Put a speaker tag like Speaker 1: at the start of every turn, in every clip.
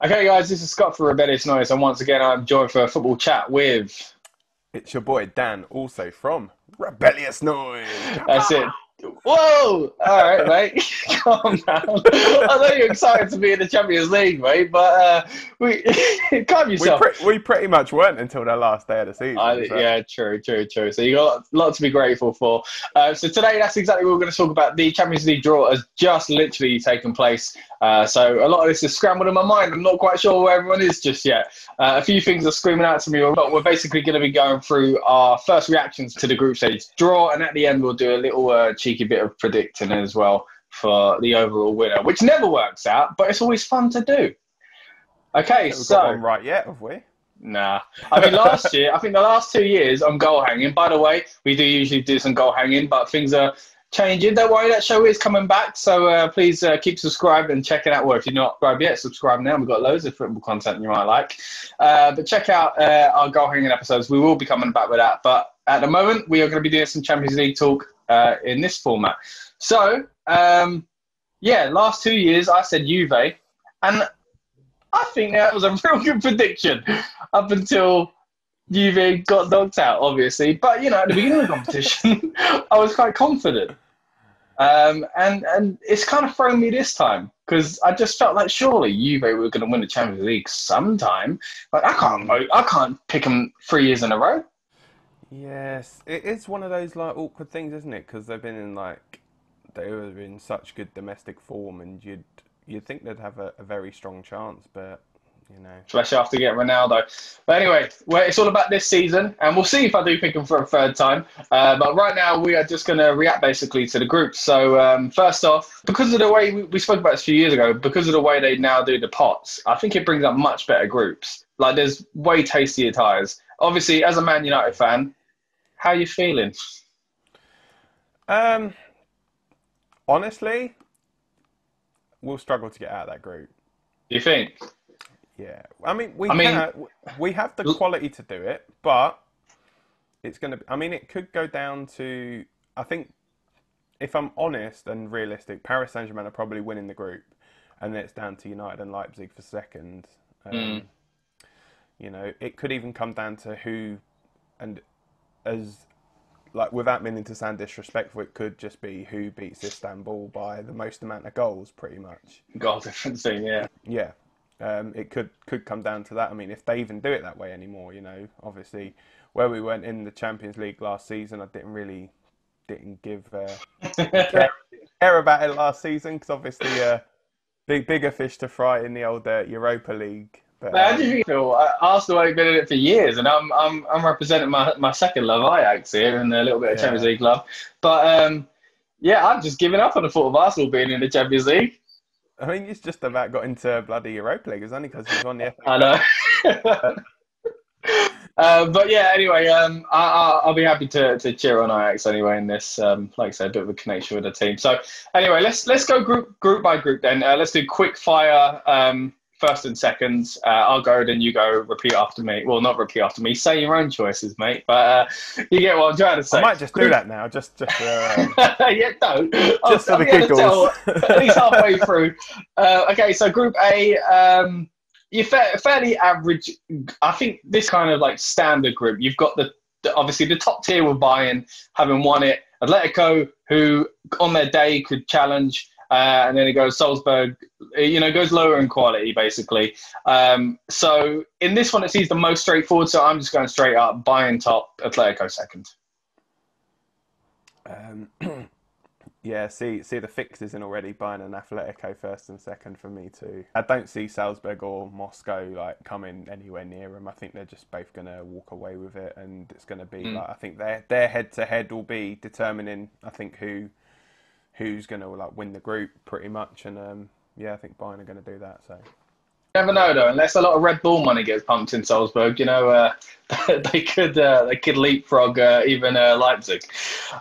Speaker 1: Okay, guys, this is Scott for Rebellious Noise, and once again, I'm joined for a football chat with...
Speaker 2: It's your boy Dan, also from Rebellious Noise.
Speaker 1: That's it. Whoa! All right, mate. Calm down. I know you're excited to be in the Champions League, mate, but calm yourself.
Speaker 2: We pretty much weren't until the last day of the season. So.
Speaker 1: Yeah, true. So you got a lot to be grateful for. So today, that's exactly what we're going to talk about. The Champions League draw has just literally taken place. So a lot of this is scrambled in my mind. I'm not quite sure where everyone is just yet. A few things are screaming out to me, but we're basically going to be going through our first reactions to the group stage draw, and at the end we'll do a little cheeky bit of predicting as well for the overall winner, which never works out, but it's always fun to do. Okay,
Speaker 2: We've
Speaker 1: so...
Speaker 2: got one right yet, have we?
Speaker 1: Nah. I mean, last year, I think the last 2 years on goal hanging, by the way, we do usually do some goal hanging, but things are changing. Don't worry, that show is coming back, so please keep subscribed and check it out. Well, if you're not subscribed yet, subscribe now. We've got loads of football content you might like. But check out our goal hanging episodes. We will be coming back with that. But at the moment, we are going to be doing some Champions League talk in this format. So, last 2 years, I said Juve, and I think that was a real good prediction up until Juve got knocked out, obviously. But, at the beginning of the competition, I was quite confident. And it's kind of thrown me this time because I just felt like surely Juve were going to win the Champions League sometime. Like, I can't pick them 3 years in a row.
Speaker 2: Yes, it is one of those awkward things, isn't it? Because they've been in such good domestic form, and you'd think they'd have a very strong chance, but
Speaker 1: especially after getting Ronaldo. But anyway, it's all about this season, and we'll see if I do pick them for a third time. But right now, we are just going to react basically to the group. So first off, because of the way we spoke about this a few years ago, because of the way they now do the pots, I think it brings up much better groups. Like, there's way tastier ties. Obviously, as a Man United fan, how are you feeling?
Speaker 2: Honestly, we'll struggle to get out of that group.
Speaker 1: You think?
Speaker 2: Yeah, I mean, we have the quality to do it, but it's going to. I mean, it could go down to. I think, if I'm honest and realistic, Paris Saint-Germain are probably winning the group, and then it's down to United and Leipzig for second. It could even come down to who, and without meaning to sound disrespectful, it could just be who beats Istanbul by the most amount of goals, pretty much.
Speaker 1: Goal difference thing, yeah.
Speaker 2: Yeah. It could come down to that. I mean, if they even do it that way anymore, obviously, where we went in the Champions League last season, I didn't give care about it last season because obviously, bigger fish to fry in the old Europa League. But,
Speaker 1: how do you feel? Arsenal ain't been in it for years, and I'm representing my second love, Ajax, here, and a little bit of Champions League love. But I'm just giving up on the thought of Arsenal being in the Champions League.
Speaker 2: I mean, he's just about got into bloody Europa League. It's only because he's on the FA.
Speaker 1: I know. But yeah, anyway, I'll be happy to cheer on Ajax anyway in this. Like I said, a bit of a connection with the team. So anyway, let's go group by group then. Let's do quick fire. First and second. I'll go, then you go. Repeat after me. Well, not repeat after me. Say your own choices, mate. But you get what I'm trying to say.
Speaker 2: I might just do that now. Just
Speaker 1: yeah, don't.
Speaker 2: Just for the giggles.
Speaker 1: At least halfway through. Okay, so Group A. You're fairly average. I think this kind of standard group. You've got obviously the top tier with Bayern having won it. Atletico, who on their day could challenge. And then it goes Salzburg, goes lower in quality, basically. So in this one, it seems the most straightforward. So I'm just going straight up. Bayern top, Atletico second.
Speaker 2: Yeah, see the fixes in already. Bayern and Atletico first and second for me too. I don't see Salzburg or Moscow coming anywhere near them. I think they're just both going to walk away with it, and it's going to be I think their head to head will be determining. I think who's going to win the group pretty much, and I think Bayern are going to do that. So
Speaker 1: you never know though, unless a lot of Red Bull money gets pumped in Salzburg, they could leapfrog even Leipzig.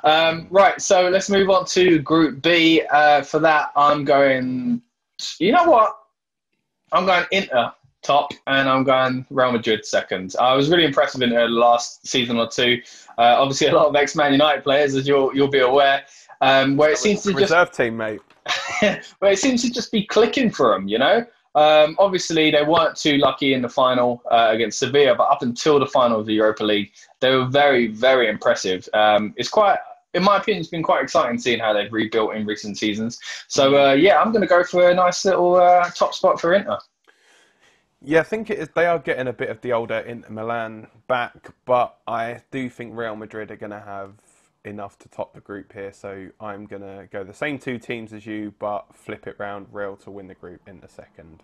Speaker 1: Right, so let's move on to Group B. For that, I'm going. You know what? I'm going Inter top, and I'm going Real Madrid second. I was really impressed with Inter the last season or two. Obviously, a lot of ex-Man United players, as you'll be aware. Where it seems to
Speaker 2: reserve team, mate.
Speaker 1: Where it seems to just be clicking for them, Obviously, they weren't too lucky in the final against Sevilla, but up until the final of the Europa League, they were very, very impressive. It's quite, in my opinion, it's been quite exciting seeing how they've rebuilt in recent seasons. So, yeah, I'm going to go for a nice little top spot for Inter.
Speaker 2: Yeah, I think it is. They are getting a bit of the older Inter Milan back, but I do think Real Madrid are going to have enough to top the group here. So I'm going to go the same two teams as you, but flip it round. Real to win the group in the second.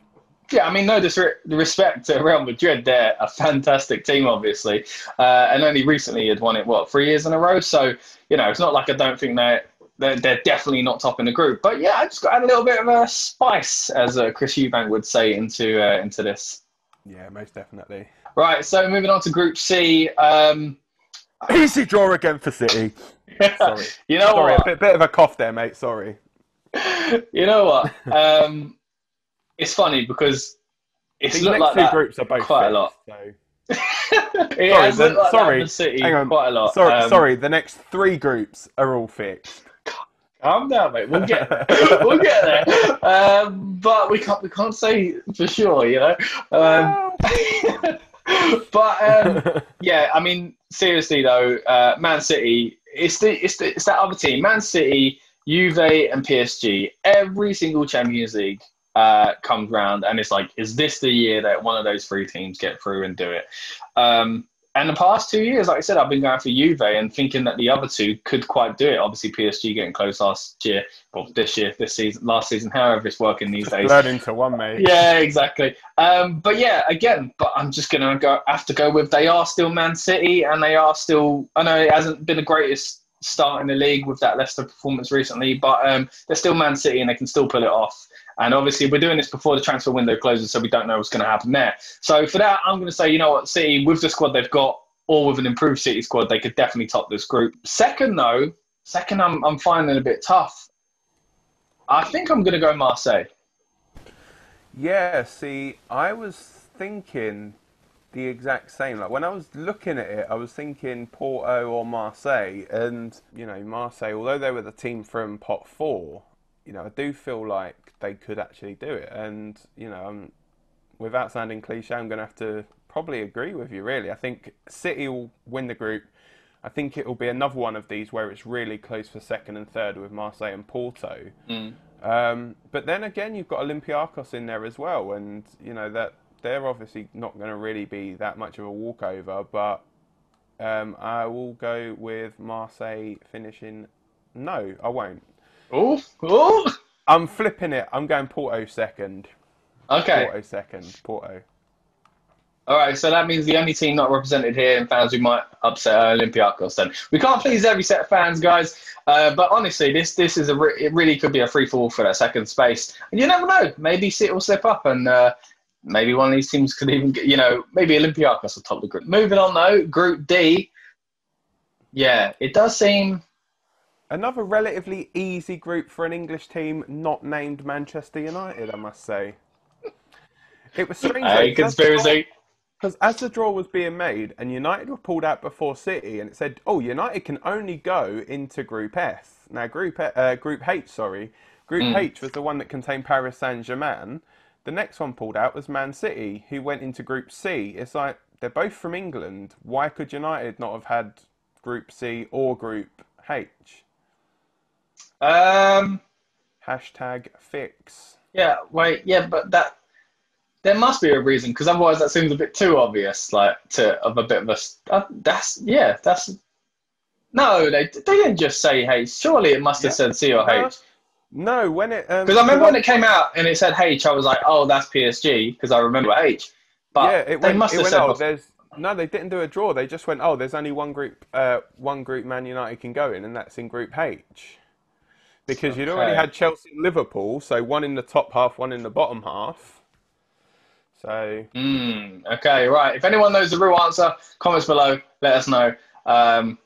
Speaker 1: Yeah, I mean, no disrespect to Real Madrid. They're a fantastic team, obviously. And only recently had won it, 3 years in a row? So, it's not like I don't think they're definitely not topping the group. But yeah, I just got to add a little bit of a spice, as Chris Eubank would say, into this.
Speaker 2: Yeah, most definitely.
Speaker 1: Right, so moving on to Group C.
Speaker 2: Easy draw again for City. Sorry.
Speaker 1: What?
Speaker 2: A bit of a cough there, mate. Sorry.
Speaker 1: You know what? It's funny because it's looked like that
Speaker 2: groups are both
Speaker 1: quite a lot.
Speaker 2: So. Sorry.
Speaker 1: City
Speaker 2: hang on.
Speaker 1: quite a lot.
Speaker 2: Sorry. The next 3 groups are all fixed.
Speaker 1: Calm down, mate. We'll get there. We'll get there. But we can't say for sure, But yeah, I mean, seriously though, Man City, it's that other team, Man City, Juve, and PSG. Every single Champions League comes round, and it's like, is this the year that one of those 3 teams get through and do it? And the past 2 years, like I said, I've been going for Juve and thinking that the other 2 could quite do it. Obviously, PSG getting close last year, this season, last season, however it's working these days.
Speaker 2: Learn into one, mate.
Speaker 1: Yeah, exactly. But yeah, again, I'm just going to have to go with they are still Man City, and they are still, I know it hasn't been the greatest start in the league with that Leicester performance recently, but they're still Man City and they can still pull it off. And obviously, we're doing this before the transfer window closes, so we don't know what's going to happen there. So for that, I'm going to say, you know what, City, with the squad they've got, or with an improved City squad, they could definitely top this group. Second, I'm finding it a bit tough. I think I'm going to go Marseille.
Speaker 2: Yeah, see, I was thinking the exact same. Like when I was looking at it, I was thinking Porto or Marseille. And, Marseille, although they were the team from pot 4, I do feel like they could actually do it. And, without sounding cliche, I'm going to have to probably agree with you, really. I think City will win the group. I think it will be another one of these where it's really close for second and third with Marseille and Porto. But then again, you've got Olympiacos in there as well. And, that they're obviously not going to really be that much of a walkover. But I will go with Marseille finishing... No, I won't.
Speaker 1: Oh!
Speaker 2: I'm flipping it. I'm going Porto second.
Speaker 1: Okay.
Speaker 2: Porto second. Porto.
Speaker 1: All right, so that means the only team not represented here and fans who might upset Olympiacos then. We can't please every set of fans, guys. But honestly, this is it really could be a free-fall for that second space. And you never know. Maybe City will slip up and maybe one of these teams could even get, maybe Olympiacos will top the group. Moving on, though, Group D. Yeah, it does seem...
Speaker 2: Another relatively easy group for an English team not named Manchester United, I must say. It was strange.
Speaker 1: Hey, conspiracy.
Speaker 2: Because as the draw was being made and United were pulled out before City, and it said, United can only go into Group F. Now, Group H, sorry. Group H was the one that contained Paris Saint-Germain. The next one pulled out was Man City, who went into Group C. It's like, they're both from England. Why could United not have had Group C or Group H? Hashtag fix.
Speaker 1: Yeah, wait, yeah, but there must be a reason, because otherwise that seems a bit too obvious, no, they didn't just say H. Surely it must have said C or H.
Speaker 2: No, when it...
Speaker 1: Because I remember when it came out and it said H, I was like, oh, that's PSG, because I remember H. But
Speaker 2: yeah,
Speaker 1: they must have said...
Speaker 2: No, they didn't do a draw. They just went, there's only one group Man United can go in, and that's in Group H. Because you'd already had Chelsea and Liverpool, so one in the top half, one in the bottom half. So...
Speaker 1: okay, right. If anyone knows the real answer, comments below, let us know. But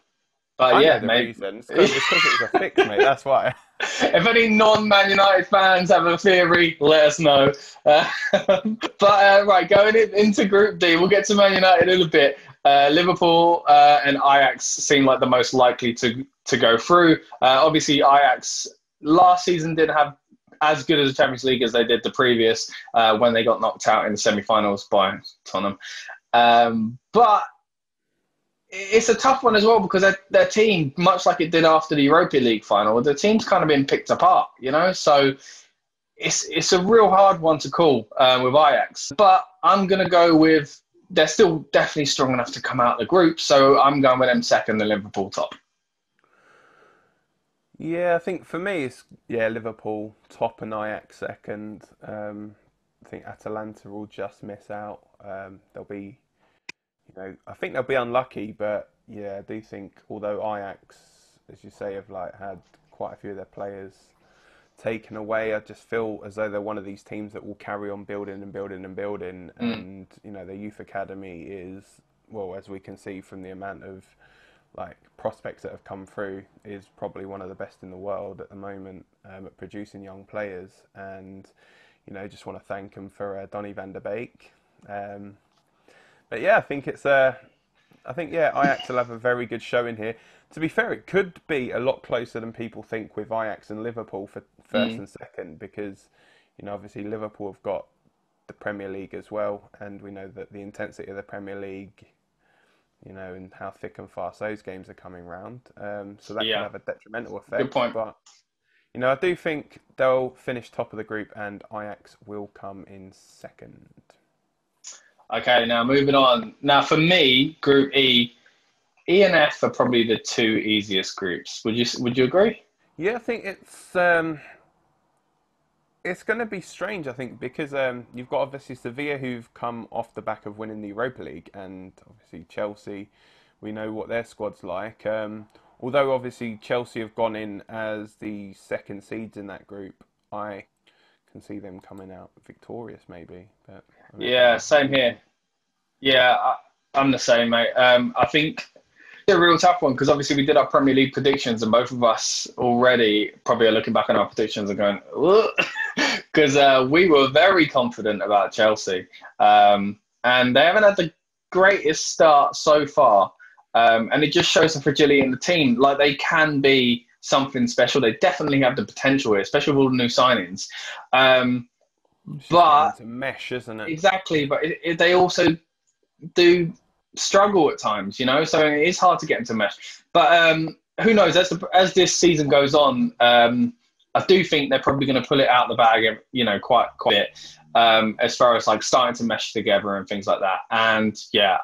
Speaker 1: yeah, mate.
Speaker 2: It's because it was a fix, mate, that's why.
Speaker 1: If any non-Man United fans have a theory, let us know. Right, going into Group D, we'll get to Man United in a bit. Liverpool and Ajax seem like the most likely to go through. Obviously, Ajax last season didn't have as good as the Champions League as they did the previous when they got knocked out in the semi-finals by Tottenham. But it's a tough one as well because their team, much like it did after the Europa League final, the team's kind of been picked apart, you know? So it's a real hard one to call with Ajax. But I'm going to go with, they're still definitely strong enough to come out of the group, so I'm going with them second and Liverpool top.
Speaker 2: Yeah, I think for me it's Liverpool top and Ajax second. I think Atalanta will just miss out. They'll be, I think they'll be unlucky, but yeah, I do think although Ajax, as you say, have had quite a few of their players taken away, I just feel as though they're one of these teams that will carry on building and building and building. And their youth academy is, well, as we can see from the amount of prospects that have come through, is probably one of the best in the world at the moment at producing young players. And just want to thank them for Donny van der Beek. But yeah, I think Ajax will have a very good showing here. To be fair, it could be a lot closer than people think with Ajax and Liverpool for first and second, because obviously Liverpool have got the Premier League as well, and we know that the intensity of the Premier League, and how thick and fast those games are coming round. So that can have a detrimental effect.
Speaker 1: Good point.
Speaker 2: But I do think they'll finish top of the group, and Ajax will come in second.
Speaker 1: Okay, now moving on. Now for me, Group E and F are probably the two easiest groups. Would you agree?
Speaker 2: Yeah, I think it's going to be strange, I think, because you've got obviously Sevilla, who've come off the back of winning the Europa League, and obviously Chelsea, we know what their squad's like. Although obviously Chelsea have gone in as the second seeds in that group, I can see them coming out victorious maybe. But
Speaker 1: yeah, same here. Yeah, I'm the same, mate. I think it's a real tough one because obviously we did our Premier League predictions, and both of us already probably are looking back on our predictions and going, because we were very confident about Chelsea, and they haven't had the greatest start so far, and it just shows the fragility in the team. Like, they can be something special. They definitely have the potential here, especially with all the new signings. But
Speaker 2: it's a mesh, isn't it?
Speaker 1: Exactly, but they also do struggle at times, so it is hard to get into mesh. But who knows, as this season goes on, I do think they're probably going to pull it out the bag, quite a bit, as far as starting to mesh together and things like that. And yeah,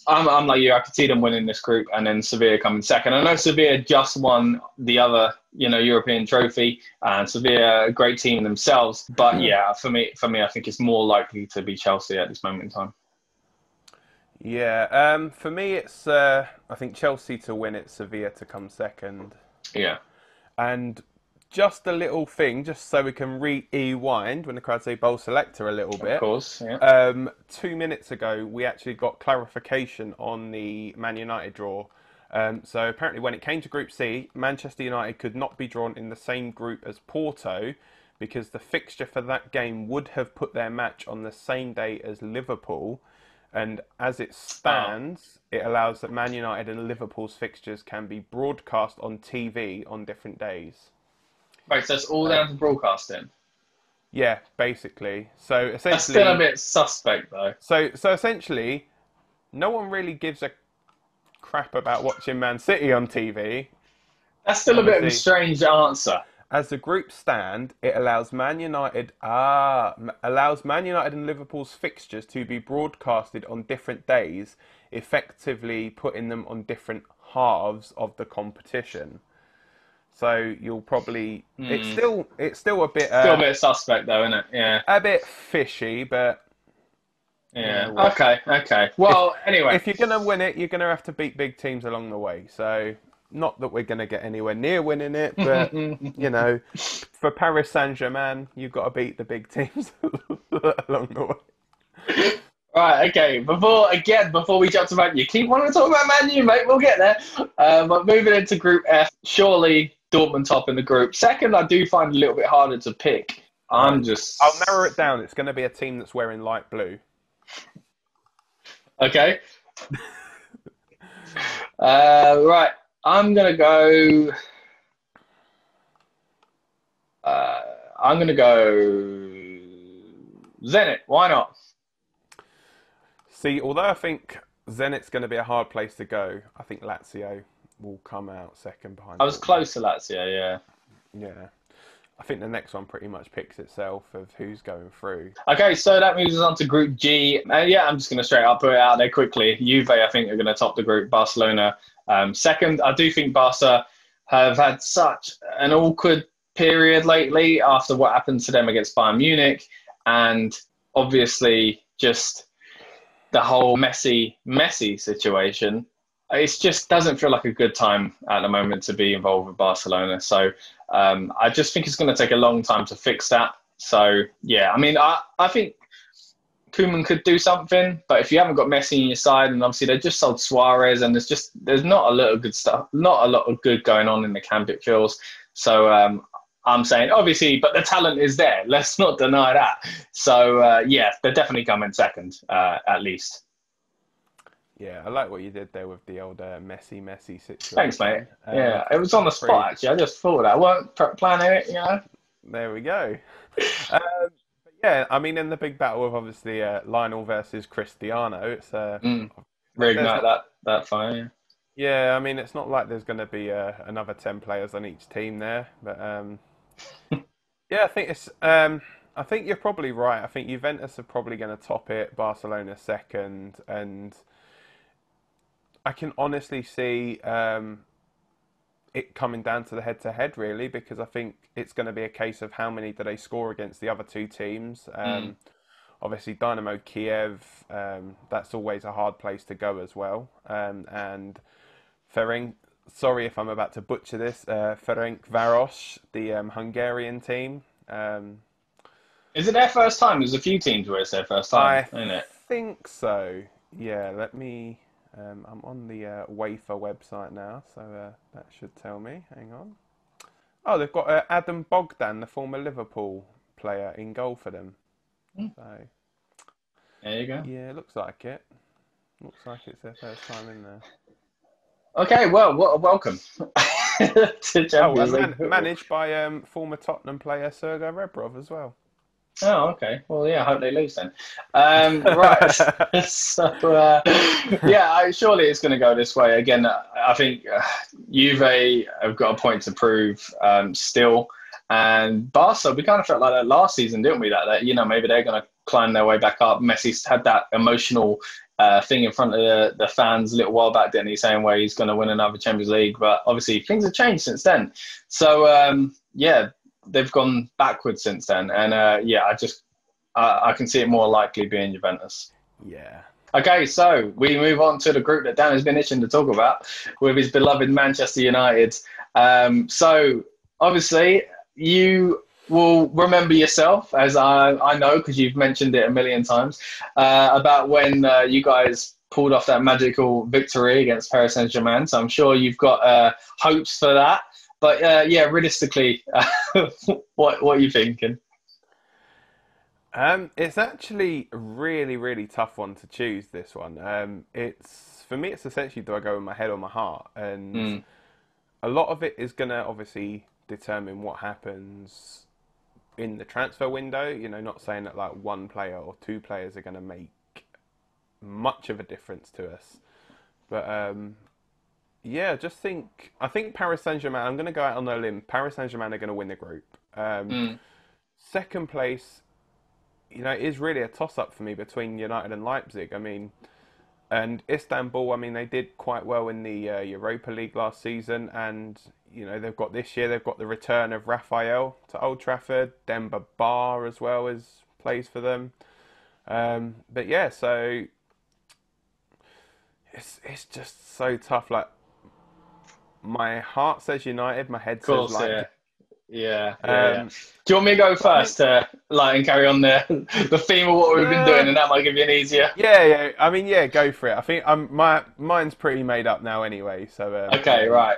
Speaker 1: I'm like you, I could see them winning this group and then Sevilla coming second. I know Sevilla just won the other European trophy, and Sevilla a great team themselves, but yeah, for me I think it's more likely to be Chelsea at this moment in time.
Speaker 2: Yeah, for me it's I think Chelsea to win it, Sevilla to come second.
Speaker 1: Yeah.
Speaker 2: And just a little thing, just so we can rewind when the crowd say bowl selector a little bit.
Speaker 1: Of course, yeah.
Speaker 2: 2 minutes ago, we actually got clarification on the Man United draw. So apparently when it came to Group C, Manchester United could not be drawn in the same group as Porto because the fixture for that game would have put their match on the same day as Liverpool. And as it stands, it allows that Man United and Liverpool's fixtures can be broadcast on TV on different days.
Speaker 1: Right, so it's all down to broadcasting?
Speaker 2: Yeah, basically. So essentially,
Speaker 1: that's still a bit suspect, though.
Speaker 2: So essentially, no one really gives a crap about watching Man City on TV.
Speaker 1: That's still a bit of a strange answer.
Speaker 2: As the group stand, it allows Man United and Liverpool's fixtures to be broadcasted on different days, effectively putting them on different halves of the competition. So you'll probably it's still a bit
Speaker 1: still a bit suspect though, isn't it? Yeah,
Speaker 2: a bit fishy, but
Speaker 1: yeah. Okay. Well, anyway,
Speaker 2: if you're gonna win it, you're gonna have to beat big teams along the way. So. Not that we're going to get anywhere near winning it, but, for Paris Saint-Germain, you've got to beat the big teams along the way.
Speaker 1: Right, okay. Before we jump to Man U, keep wanting to talk about Man U, mate. We'll get there. But moving into Group F, surely Dortmund top in the group. Second, I do find it a little bit harder to pick. I'll
Speaker 2: narrow it down. It's going to be a team that's wearing light blue.
Speaker 1: Okay. Right. I'm going to go... I'm going to go Zenit. Why not?
Speaker 2: See, although I think Zenit's going to be a hard place to go, I think Lazio will come out second behind.
Speaker 1: I was
Speaker 2: Dortmund.
Speaker 1: close to Lazio, yeah.
Speaker 2: Yeah. I think the next one pretty much picks itself of who's going through.
Speaker 1: Okay, so that moves us on to Group G. Yeah, I'm just going to straight up put it out there quickly. Juve, I think, are going to top the group. Barcelona second. I do think Barca have had such an awkward period lately after what happened to them against Bayern Munich. And obviously just the whole messy situation. It just doesn't feel like a good time at the moment to be involved with Barcelona. So I just think it's going to take a long time to fix that. So, yeah, I mean, I think Koeman could do something, but if you haven't got Messi on your side, and obviously they just sold Suarez, and there's not a lot of good stuff, not a lot of good going on in the camp, it feels. So I'm saying, obviously, but the talent is there. Let's not deny that. So, yeah, they're definitely coming second, at least.
Speaker 2: Yeah, I like what you did there with the old Messi situation.
Speaker 1: Thanks, mate. Yeah, it was on the spot, actually. I just thought that. I weren't planning it, you know.
Speaker 2: There we go. But yeah, I mean, in the big battle of obviously Lionel versus Cristiano, it's
Speaker 1: reignite that fire.
Speaker 2: Yeah, I mean, it's not like there's going to be another 10 players on each team there, but yeah, I think it's. I think you're probably right. I think Juventus are probably going to top it. Barcelona second, and I can honestly see it coming down to the head-to-head, really, because I think it's going to be a case of how many do they score against the other two teams. Obviously, Dynamo Kiev, that's always a hard place to go as well. And Ferenc, sorry if I'm about to butcher this, Ferencváros, the Hungarian team.
Speaker 1: Is it their first time? There's a few teams where it's their first time, isn't it?
Speaker 2: I think so. Yeah, let me... I'm on the UEFA website now, so that should tell me. Hang on. Oh, they've got Adam Bogdan, the former Liverpool player, in goal for them. So
Speaker 1: there you go.
Speaker 2: Yeah, it looks like it. Looks like it's their first time in there.
Speaker 1: Okay, well, welcome to Champions League.
Speaker 2: Managed by former Tottenham player Sergei Rebrov as well.
Speaker 1: Oh, okay. Well, yeah, I hope they lose then. Right. So, yeah, surely it's going to go this way. Again, I think Juve have got a point to prove still. And Barca, we kind of felt like that last season, didn't we? That you know, maybe they're going to climb their way back up. Messi's had that emotional thing in front of the fans a little while back, didn't he? Saying where he's going to win another Champions League. But obviously, things have changed since then. So, yeah. They've gone backwards since then, and yeah, I can see it more likely being Juventus.
Speaker 2: Yeah.
Speaker 1: Okay, so we move on to the group that Dan has been itching to talk about with his beloved Manchester United. So obviously you will remember yourself, as I know because you've mentioned it a million times, about when you guys pulled off that magical victory against Paris Saint-Germain. So I'm sure you've got hopes for that. But yeah, realistically, what are you thinking?
Speaker 2: It's actually a really, really tough one to choose, this one. It's for me, it's essentially, do I go with my head or my heart? And a lot of it is going to obviously determine what happens in the transfer window. You know, not saying that like one player or two players are going to make much of a difference to us. But yeah, I think Paris Saint-Germain, I'm going to go out on a limb. Paris Saint-Germain are going to win the group. Second place, you know, is really a toss-up for me between United and Leipzig. I mean, and Istanbul, I mean, they did quite well in the Europa League last season. And, you know, they've got the return of Rafael to Old Trafford. Demba Ba as well plays for them. But yeah, so it's just so tough. Like, my heart says United, my head says Leipzig.
Speaker 1: Yeah. Do you want me to go first and carry on the theme of what we've been doing, and that might give you an easier?
Speaker 2: Yeah. I mean, yeah, go for it. I think mine's pretty made up now anyway. So
Speaker 1: okay, right.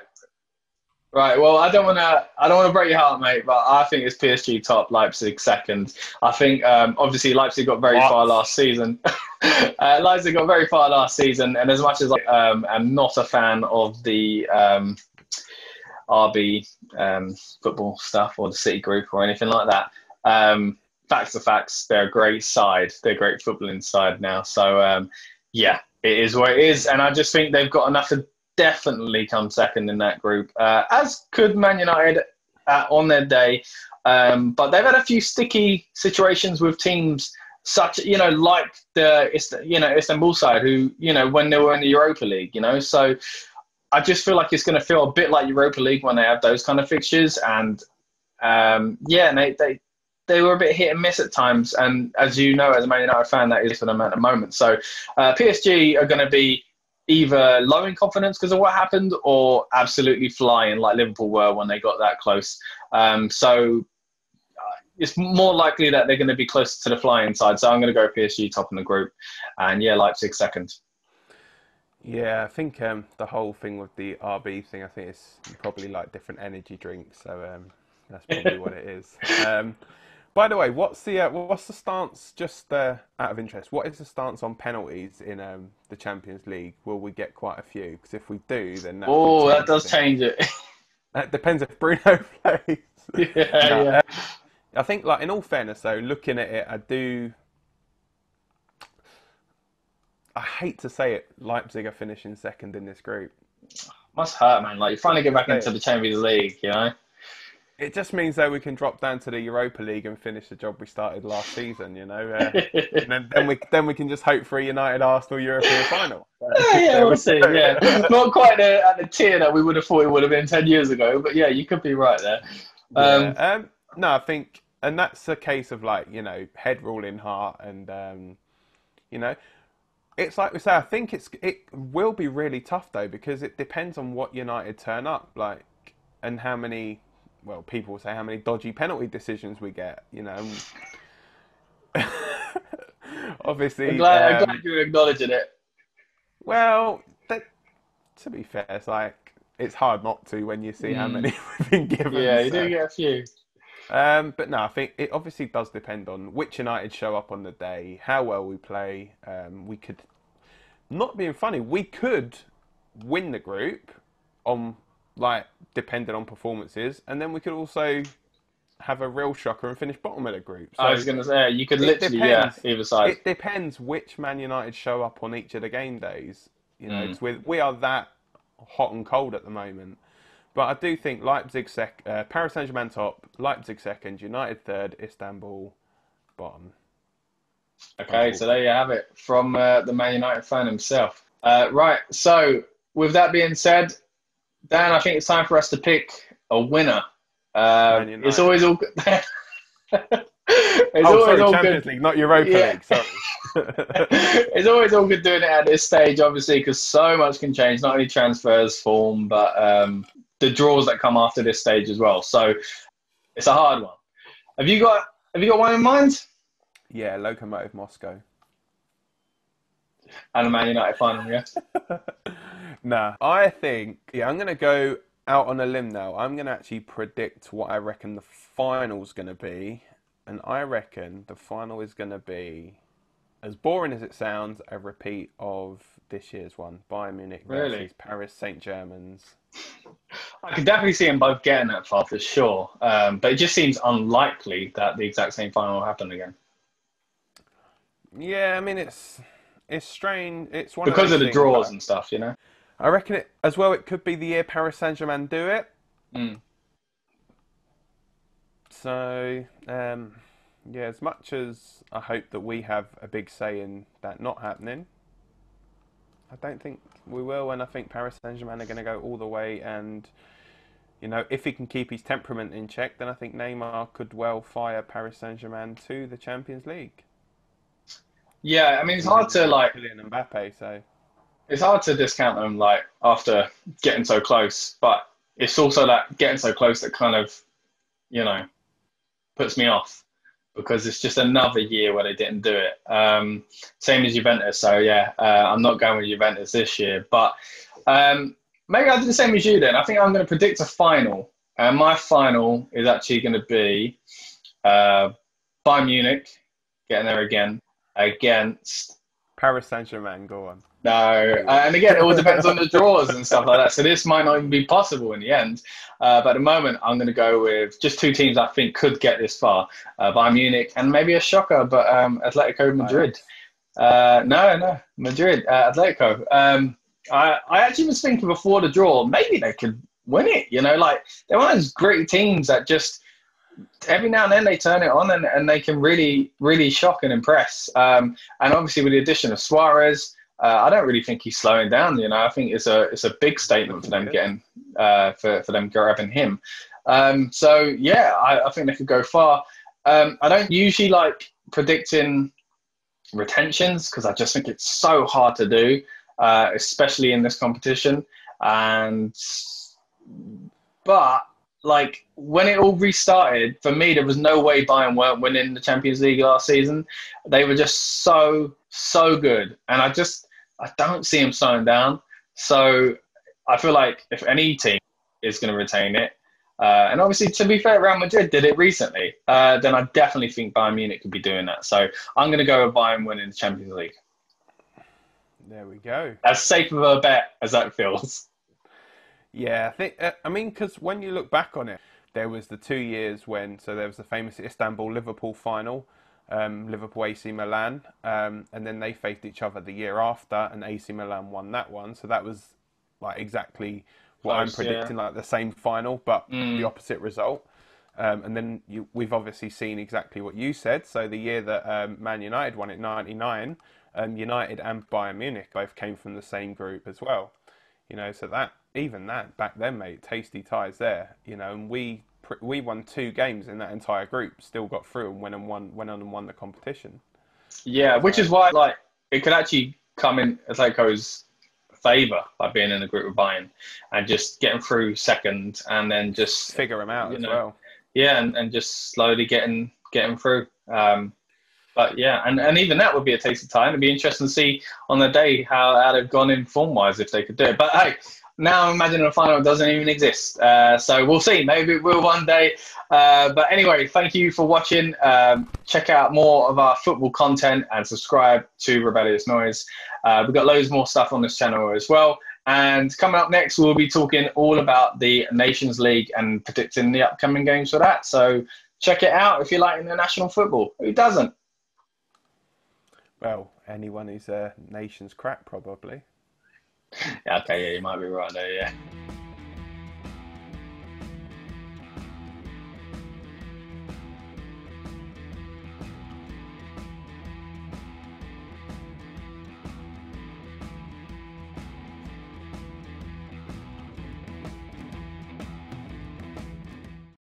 Speaker 1: Well, I don't want to break your heart, mate, but I think it's PSG top, Leipzig second. I think obviously Leipzig got very far last season. Leipzig got very far last season, and as much as I'm not a fan of the RB football stuff or the City group or anything like that. Facts are facts. They're a great side. They're a great footballing side now. So, yeah, it is what it is. And I just think they've got enough to definitely come second in that group, as could Man United on their day. But they've had a few sticky situations with teams such, like the Istanbul side who, when they were in the Europa League, So I just feel like it's going to feel a bit like Europa League when they have those kind of fixtures. And, and they were a bit hit and miss at times. And as you know, as a Man United fan, that is for them at the moment. So PSG are going to be either low in confidence because of what happened or absolutely flying like Liverpool were when they got that close. So it's more likely that they're going to be closer to the flying side. So I'm going to go PSG top in the group. And yeah, Leipzig second.
Speaker 2: Yeah, I think the whole thing with the RB thing, I think it's probably like different energy drinks. So that's probably what it is. By the way, what's the stance, just out of interest, what is the stance on penalties in the Champions League? Will we get quite a few? Because if we do, then
Speaker 1: that does change it.
Speaker 2: That depends if Bruno plays.
Speaker 1: Yeah.
Speaker 2: I think, like, in all fairness, though, looking at it, I hate to say it, Leipzig are finishing second in this group.
Speaker 1: Must hurt, man. Like, you finally get back into the Champions League,
Speaker 2: It just means that we can drop down to the Europa League and finish the job we started last season, and then we can just hope for a United Arsenal European final.
Speaker 1: We'll see. Yeah, not quite at the tier that we would have thought it would have been 10 years ago, but yeah, you could be right there.
Speaker 2: No, I think, and that's a case of head ruling heart, and it's like we say. I think it will be really tough though, because it depends on what United turn up and how many. Well, people will say how many dodgy penalty decisions we get, Obviously,
Speaker 1: I'm glad you're acknowledging it.
Speaker 2: Well, to be fair, it's hard not to when you see how many we've been given.
Speaker 1: Yeah, you do get a few.
Speaker 2: But no, I think it obviously does depend on which United show up on the day, how well we play. We could, not being funny, we could win the group on depending on performances, and then we could also have a real shocker and finish bottom of the group. So
Speaker 1: I was going to say, you could literally, either side.
Speaker 2: It depends which Man United show up on each of the game days. Because we are that hot and cold at the moment. But I do think Leipzig Paris Saint-Germain top, Leipzig second, United third, Istanbul bottom.
Speaker 1: Okay, so there you have it from the Man United fan himself. Right, so with that being said, Dan, I think it's time for us to pick a winner. It's always all good.
Speaker 2: Champions League, not Europa League. Sorry.
Speaker 1: It's always all good doing it at this stage, obviously, because so much can change. Not only transfers, form, but the draws that come after this stage as well. So it's a hard one. Have you got one in mind?
Speaker 2: Yeah, Lokomotiv Moscow.
Speaker 1: And a Man United final, yeah.
Speaker 2: Nah, I think, I'm going to go out on a limb now. I'm going to actually predict what I reckon the final's going to be. And I reckon the final is going to be, as boring as it sounds, a repeat of this year's one. Bayern Munich versus Paris Saint-Germain's.
Speaker 1: I could definitely see them both getting that far for sure. But it just seems unlikely that the exact same final will happen again.
Speaker 2: Yeah, I mean, it's strange. It's one
Speaker 1: because of the
Speaker 2: things,
Speaker 1: draws and stuff,
Speaker 2: I reckon it could be the year Paris Saint-Germain do it. So, as much as I hope that we have a big say in that not happening, I don't think we will, and I think Paris Saint-Germain are going to go all the way, and, if he can keep his temperament in check, then I think Neymar could well fire Paris Saint-Germain to the Champions League.
Speaker 1: Yeah, I mean, it's hard to,
Speaker 2: Mbappe, so...
Speaker 1: It's hard to discount them, after getting so close, but it's also that getting so close that kind of, puts me off, because it's just another year where they didn't do it. Same as Juventus, so I'm not going with Juventus this year, but maybe I'll do the same as you then. I think I'm going to predict a final, and my final is actually going to be Bayern Munich getting there again against
Speaker 2: Paris Saint-Germain, go on.
Speaker 1: No, and again, it all depends on the draws and stuff like that. So this might not even be possible in the end. But at the moment, I'm going to go with just two teams I think could get this far: Bayern Munich and maybe a shocker, but Atletico Madrid. No, Madrid, Atletico. I actually was thinking before the draw, maybe they could win it. You know, like they're one of those great teams that just every now and then they turn it on and they can really, really shock and impress. And obviously with the addition of Suarez. I don't really think he's slowing down. You know, I think it's a big statement for them getting for them grabbing him. So yeah, I think they could go far. I don't usually like predicting retentions because I just think it's so hard to do, especially in this competition. But like when it all restarted, for me, there was no way Bayern weren't winning the Champions League last season. They were just so good, and I don't see him slowing down. So I feel like if any team is going to retain it, and obviously, to be fair, Real Madrid did it recently, then I definitely think Bayern Munich could be doing that. So I'm going to go with Bayern winning the Champions League.
Speaker 2: There we go.
Speaker 1: As safe of a bet as that feels.
Speaker 2: Yeah, I think, because when you look back on it, there was the 2 years so there was the famous Istanbul-Liverpool final, Liverpool AC Milan, and then they faced each other the year after, and AC Milan won that one. So that was like exactly what I'm predicting, like the same final, but the opposite result. And then we've obviously seen exactly what you said. So the year that Man United won it, 99, United and Bayern Munich both came from the same group as well. You know, so that back then, mate, tasty ties there. You know, and we won 2 games in that entire group, still got through and went on and won the competition. Yeah,
Speaker 1: which is why like it could actually come in Atletico's favour by being in a group with Bayern and just getting through second and then just
Speaker 2: figure them out as well.
Speaker 1: Yeah, and just slowly getting through. But yeah, and even that would be a tasty tie. It'd be interesting to see on the day how they've gone in form-wise if they could do it. But hey, now I'm imagining a final doesn't even exist. So we'll see. Maybe it will one day. But anyway, thank you for watching. Check out more of our football content and subscribe to Rebellious Noise. We've got loads more stuff on this channel as well. And coming up next, we'll be talking all about the Nations League and predicting the upcoming games for that. So check it out if you like international football. Who doesn't?
Speaker 2: Well, anyone who's a nation's crap, probably.
Speaker 1: Yeah, okay, yeah, you might be right there, yeah.